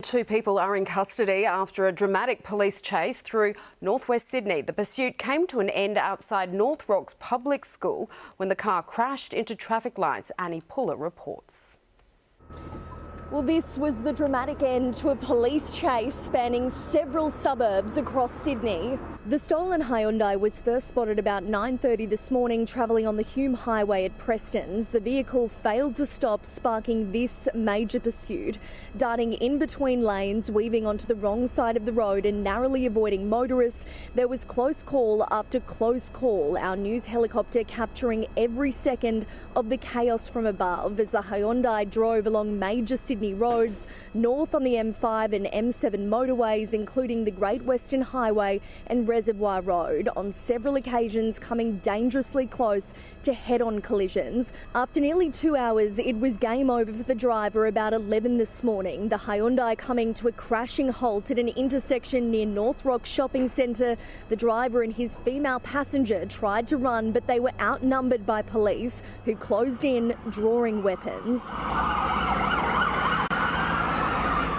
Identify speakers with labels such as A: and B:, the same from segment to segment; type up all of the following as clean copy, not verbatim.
A: Two people are in custody after a dramatic police chase through northwest Sydney. The pursuit came to an end outside North Rocks Public School when the car crashed into traffic lights. Annie Puller reports.
B: Well, this was the dramatic end to a police chase spanning several suburbs across Sydney. The stolen Hyundai was first spotted about 9:30 this morning travelling on the Hume Highway at Prestons. The vehicle failed to stop, sparking this major pursuit. Darting in between lanes, weaving onto the wrong side of the road and narrowly avoiding motorists, there was close call after close call. Our news helicopter capturing every second of the chaos from above as the Hyundai drove along major Sydney roads, north on the M5 and M7 motorways, including the Great Western Highway and Reservoir Road, on several occasions coming dangerously close to head-on collisions. After nearly 2 hours, it was game over for the driver about 11 this morning. The Hyundai coming to a crashing halt at an intersection near North Rock Shopping Centre. The driver and his female passenger tried to run, but they were outnumbered by police, who closed in, drawing weapons.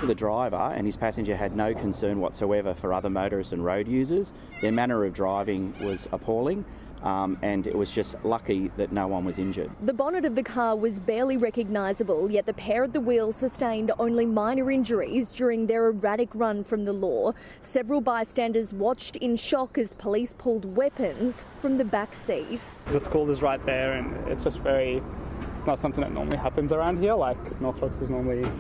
C: The driver and his passenger had no concern whatsoever for other motorists and road users. Their manner of driving was appalling, and it was just lucky that no one was injured.
B: The bonnet of the car was barely recognisable, yet the pair at the wheel sustained only minor injuries during their erratic run from the law. Several bystanders watched in shock as police pulled weapons from the back seat.
D: The school is right there, and it's not something that normally happens around here. Like, North Rocks is normally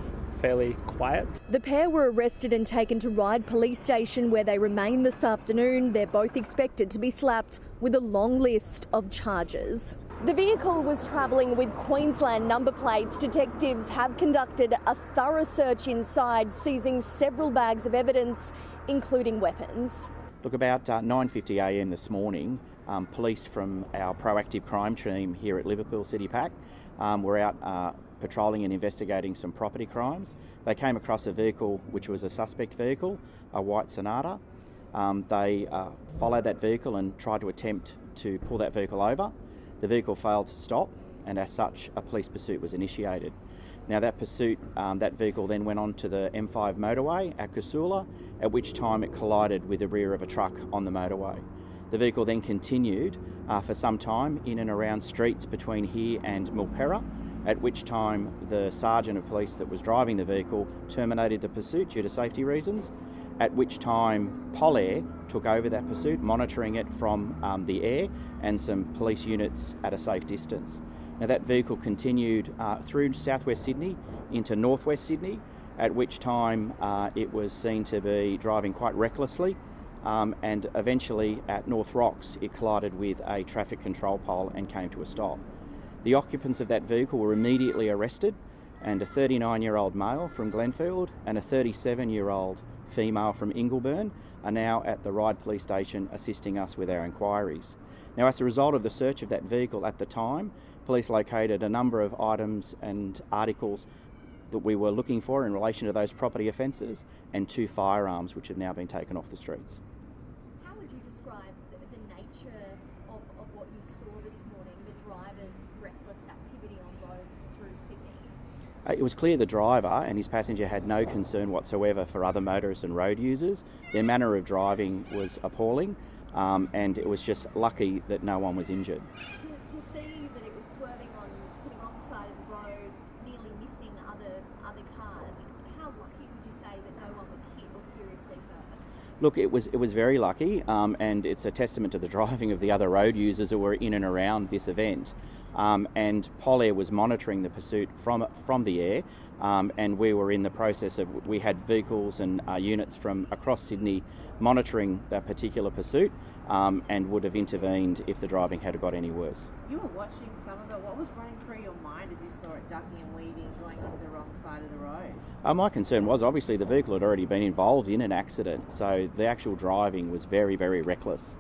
D: fairly quiet.
B: The pair were arrested and taken to Ryde Police Station, where they remain this afternoon. They're both expected to be slapped with a long list of charges. The vehicle was travelling with Queensland number plates. Detectives have conducted a thorough search inside, seizing several bags of evidence, including weapons.
C: Look, about 9:50 a.m. this morning, police from our proactive crime team here at Liverpool City Pack were out patrolling and investigating some property crimes. They came across a vehicle which was a suspect vehicle, a white Sonata. They followed that vehicle and tried to attempt to pull that vehicle over. The vehicle failed to stop, and as such a police pursuit was initiated. Now that pursuit, that vehicle then went on to the M5 motorway at Casula, at which time it collided with the rear of a truck on the motorway. The vehicle then continued for some time in and around streets between here and Milperra, at which time the sergeant of police that was driving the vehicle terminated the pursuit due to safety reasons, at which time Polair took over that pursuit, monitoring it from the air and some police units at a safe distance. Now that vehicle continued through southwest Sydney into northwest Sydney, at which time it was seen to be driving quite recklessly, and eventually at North Rocks it collided with a traffic control pole and came to a stop. The occupants of that vehicle were immediately arrested, and a 39-year-old male from Glenfield and a 37-year-old female from Ingleburn are now at the Ryde Police Station assisting us with our inquiries. Now, as a result of the search of that vehicle at the time, police located a number of items and articles that we were looking for in relation to those property offences, and 2 firearms which have now been taken off the streets.
B: How would you describe the nature of what you saw this morning, the driver's reckless activity on roads through Sydney?
C: It was clear the driver and his passenger had no concern whatsoever for other motorists and road users. Their manner of driving was appalling, and it was just lucky that no one was injured.
B: To see that it was swerving on to the wrong side of the road, nearly missing other cars, how lucky would you say that no one was hit or seriously hurt?
C: Look, it was very lucky, and it's a testament to the driving of the other road users who were in and around this event. And Polair was monitoring the pursuit from the air, and we were in the process of, we had vehicles and units from across Sydney monitoring that particular pursuit, and would have intervened if the driving had got any worse.
E: You were watching some of it. What was running through your mind as you saw it ducking and weaving, going onto the wrong side of the road?
C: My concern was obviously the vehicle had already been involved in an accident, so the actual driving was very, very reckless.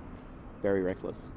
C: Very reckless.